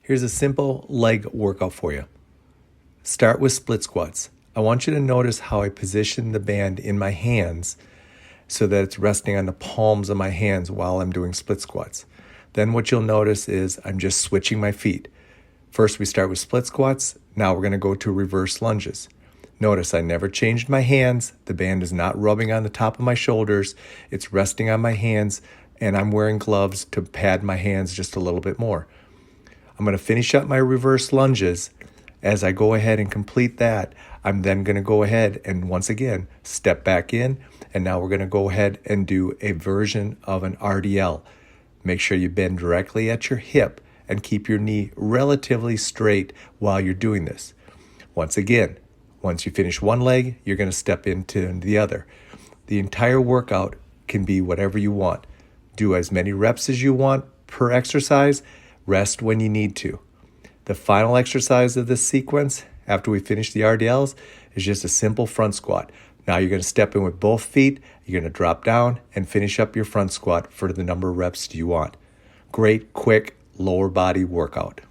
Here's a simple leg workout for you. Start with split squats. I want you to notice how I position the band in my hands so that it's resting on the palms of my hands while I'm doing split squats. Then what you'll notice is I'm just switching my feet. First we start with split squats. Now we're going to go to reverse lunges. Notice I never changed my hands. The band is not rubbing on the top of my shoulders. It's resting on my hands, and I'm wearing gloves to pad my hands just a little bit more. I'm going to finish up my reverse lunges. As I go ahead and complete that, I'm then going to go ahead and once again step back in, and now we're going to go ahead and do a version of an RDL. Make sure you bend directly at your hip and keep your knee relatively straight while you're doing this. Once again, once you finish one leg, you're going to step into the other. The entire workout can be whatever you want. Do as many reps as you want per exercise. Rest when you need to. The final exercise of this sequence, after we finish the RDLs, is just a simple front squat. Now you're going to step in with both feet, you're going to drop down and finish up your front squat for the number of reps you want. Great, quick, lower body workout.